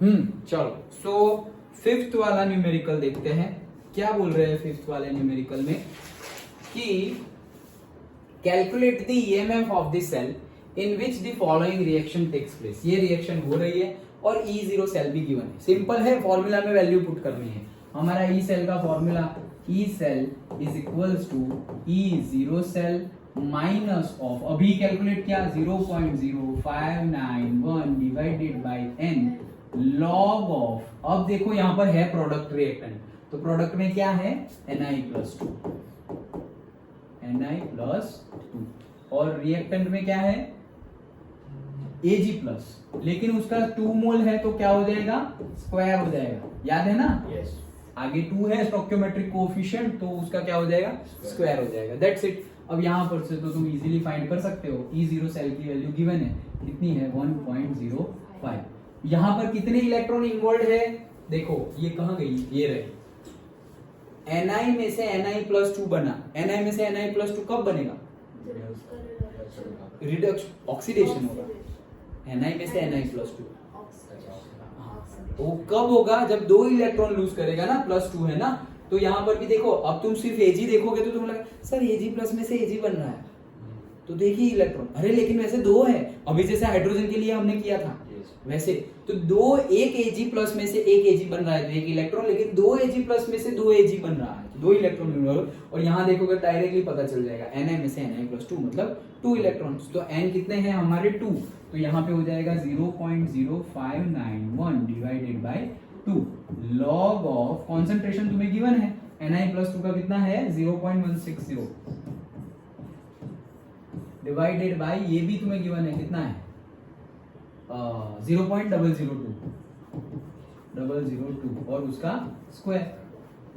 चलो so fifth वाला numerical देखते हैं। क्या बोल रहे हैं फिफ्थ वाले न्यूमेरिकल में कि calculate the EMF of the cell in which the following reaction takes place. ये रिएक्शन हो रही है और E0 सेल भी गिवन है। सिंपल है, फॉर्मूला में वैल्यू पुट करनी है। हमारा E सेल का formula E cell is equals to E0 cell minus of, अभी कैलकुलेट किया 0.0591 divided by n log of. अब देखो यहां पर है प्रोडक्ट रिएक्टेंट, तो प्रोडक्ट में क्या है Na+2 और रिएक्टेंट में क्या है Ag+, लेकिन उसका 2 मोल है तो क्या हो जाएगा स्क्वायर हो जाएगा, याद है ना। Yes. आगे 2 है स्टोइकियोमेट्रिक कोएफिशिएंट तो उसका क्या हो जाएगा स्क्वायर हो जाएगा। That's it. अब यहां पर से तो तुम इजीली फाइंड कर सकते हो। E0 सेल की वैल्यू गिवन है, कितनी है 1.05। यहां पर कितने इलेक्ट्रॉन इन्वॉल्व है देखो, ये कहां गई, ये रहे। Ni में से Na+2 बना, Ni में से Na+2 कब बनेगा, रिडक्शन ऑक्सीडेशन होगा। Ni में से Na+2 वो कब होगा, जब 2 इलेक्ट्रॉन लूज करेगा ना, +2 है ना। तो यहाँ पर भी देखो, अब तुम सिर्फ Ag देखोगे तो तुम लगा सर Ag+ में से Ag बन रहा है, तो देखिए इलेक्ट्रॉन, अरे लेकिन वैसे 2 है, अभी जैसे हाइड्रोजन के लिए हमने किया था वैसे। तो एक Ag+ में से एक Ag बन रहा है तो एक इलेक्ट्रॉन, लेकिन 2 Ag+ में से 2 Ag बन रहा है तो 2 इलेक्ट्रॉन। और यहाँ देखोगे डायरेक्टली पता चल जाएगा Na में से Na+2 मतलब 2 इलेक्ट्रॉन्स। तो n कितने हैं हमारे 2, तो यहाँ पे हो जाएगा 0.0591 divided bye 2 log of, concentration तुम्हें गिवन है Na+2 का कितना है 0.160 डिवाइडेड बाय ये भी तुम्हें गिवन है, कितना है 0.002 और उसका स्क्वायर।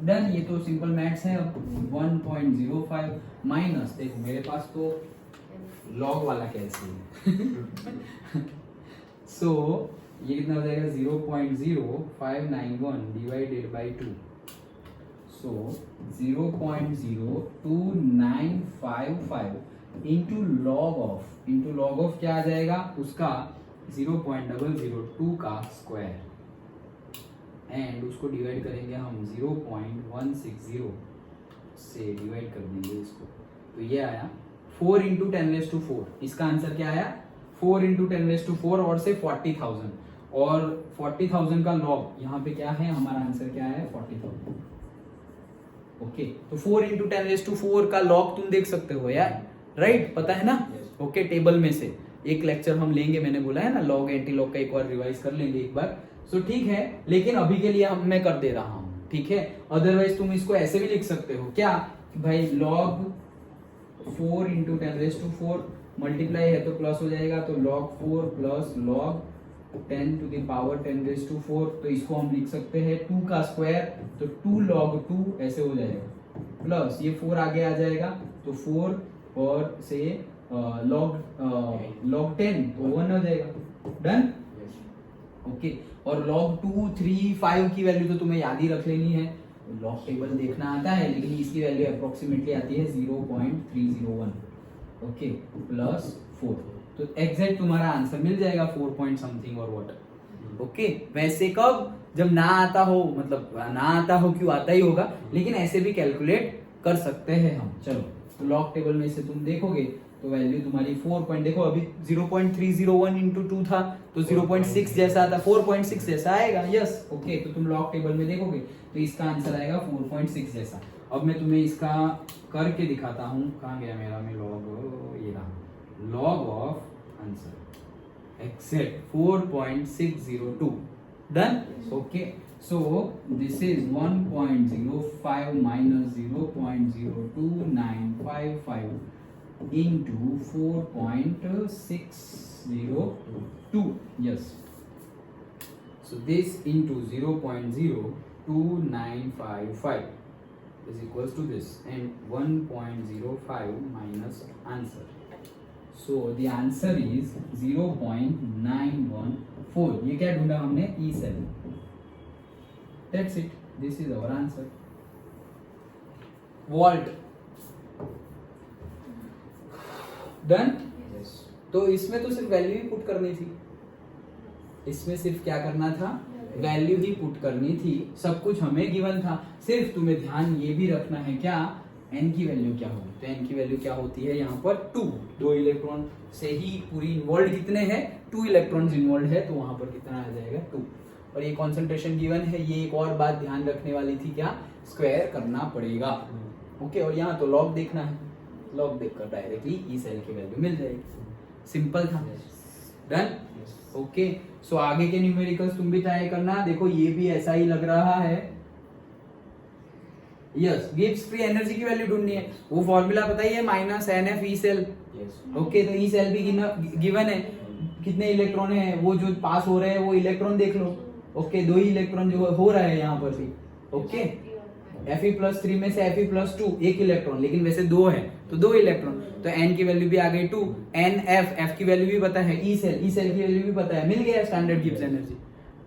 डन, ये तो सिंपल मैथ्स है। अब 1.05 माइनस, देखो मेरे पास तो लॉग वाला कैसे है सो ये कितना हो जाएगा 0.0591 divided bye 2, so 0.02955 into log of क्या आ जाएगा उसका 0.002 का स्क्वायर, एंड उसको डिवाइड करेंगे हम 0.160 से डिवाइड कर देंगे इसको, तो ये आया 4 × 10⁴। इसका आंसर क्या आया 4 × 10⁴ और से 40,000, और 40,000 का लॉग यहाँ पे क्या है, हमारा आंसर क्या है 40,000। ओके, तो 4 × 10⁴ का लॉग तुम देख सकते हो यार, राइट, पता है ना। ओके, टेबल में से एक लेक्चर हम लेंगे, मैंने बोला है ना, लॉग एंटी लॉग का एक बार रिवाइज कर लेंगे एक बार। सो ठीक है, लेकिन अभी के लिए मैं कर दे रहा हूं, ठीक है। अदरवाइज तुम इसको ऐसे भी लिख सकते हो क्या कि भाई log 4 × 10⁴ मल्टीप्लाई है तो प्लस हो जाएगा, तो log 4 प्लस log 10⁴ तो इसको हम लिख सकते हैं 2 का स्क्वायर, तो 2 log 2 ऐसे हो जाएगा, प्लस ये 4 आगे आ जाएगा तो 4 और से log 10 तो 1 हो जाएगा। Done, okay. और log 2, 3, 5 की वैल्यू तो तुम्हें याद ही रख लेनी है, लॉग टेबल देखना आता है, लेकिन इसकी वैल्यू अप्रोक्सीमेटली आती है 0.301, ओके, प्लस 4, तो एग्जैक्ट तुम्हारा आंसर मिल जाएगा 4 पॉइंट समथिंग और व्हाट। ओके, वैसे कब, जब ना आता हो, मतलब ना आता हो, क्यों आता ही होगा, लेकिन ऐसे भी कैलकुलेट कर सकते हैं हम। चलो, तो लॉग टेबल में से तुम देखोगे तो वैल्यू तुम्हारी 4 पॉइंट, देखो अभी 0.301 × 2 था तो 0.6 जैसा आता, 4.6 जैसा आएगा। यस, ओके, तो तुम लॉग टेबल में देखोगे तो इसका आंसर आएगा 4.6 जैसा। अब मैं तुम्हें इसका करके दिखाता हूँ, कहाँ गया मेरा में लॉग, ये रहा, log of answer exact 4.602। Done, okay. So this is 1.05 minus 0.02955 into 4.602. Yes. So this into 0.02955 is equals to this, and 1.05 minus answer. So the answer is 0.914. ये क्या ढूंढा हमने, E cell. That's it. This is our answer. Volt. Done? Yes. तो इसमें तो सिर्फ value ही put करनी थी, इसमें सिर्फ क्या करना था, वैल्यू ही पुट करनी थी, सब कुछ हमें गिवन था, सिर्फ तुम्हें ध्यान ये भी रखना है क्या, n की वैल्यू क्या होगी। तो n की वैल्यू क्या होती है यहाँ पर 2, 2 इलेक्ट्रॉन से ही पूरी इन्वॉल्व कितने हैं, 2 इलेक्ट्रॉन्स इन्वॉल्व है, तो वहां पर कितना आ जाएगा 2। और ये कॉन्सेंट्रेशन गिवन है, ये एक और बात ध्यान रखने वाली थी, क्या स्क्वायर करना पड़ेगा। ओके, और यहाँ तो लॉग देखना है, लॉग देखकर डायरेक्टली ई सेल की वैल्यू मिल जाएगी। सिंपल था, डन। ओके, सो आगे के न्यूमेरिकल्स तुम भी ट्राई करना। देखो ये भी ऐसा ही लग रहा है। यस, गिब्स फ्री एनर्जी की वैल्यू ढूंढनी है, वो फॉर्मूला पता ही है, -NF ई सेल। ओके, तो ई सेल भी गिवन है, कितने इलेक्ट्रॉन है, वो जो पास हो रहे हैं वो इलेक्ट्रॉन देख लो। ओके, 2 ही इलेक्ट्रॉन जो हो रहा है यहाँ पर भी। ओके, Fe+3 में से Fe+2 एक इलेक्ट्रॉन, लेकिन वैसे 2 है तो 2 इलेक्ट्रॉन, तो n की वैल्यू भी आ गई 2, NF, F की वैल्यू भी पता है, ई सेल की वैल्यू भी पता है, मिल गया standard Gibbs energy.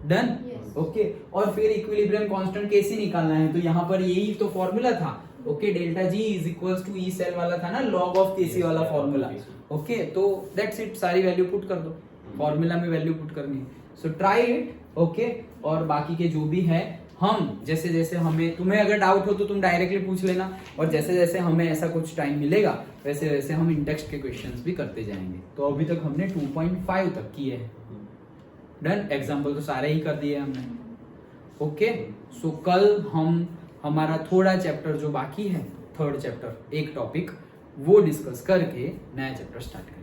Done. Okay, और फिर इक्विलिब्रियम कांस्टेंट कैसे निकालना है, तो यहाँ पर यही तो फॉर्मूला था। Okay, delta G is equals to E cell वाला था ना, लॉग ऑफ केसी वाला फॉर्मूला। ओके, तो दैट्स इट, सारी वैल्यू पुट कर दो, फॉर्मूला में वैल्यू पुट करनी है। So try it. ओके, और बाकी के जो भी है, हम जैसे जैसे हमें, तुम्हें अगर डाउट हो तो तुम डायरेक्टली पूछ लेना, और जैसे जैसे हमें ऐसा कुछ टाइम मिलेगा वैसे वैसे हम इन टेक्स्ट के क्वेश्चंस भी करते जाएंगे। तो अभी तक हमने 2.5 तक किए हैं। डन, एग्जाम्पल तो सारे ही कर दिए हमने। ओके, सो कल हम हमारा थोड़ा चैप्टर जो बाकी है, 3rd चैप्टर, एक टॉपिक वो डिस्कस करके नया चैप्टर स्टार्ट करेंगे।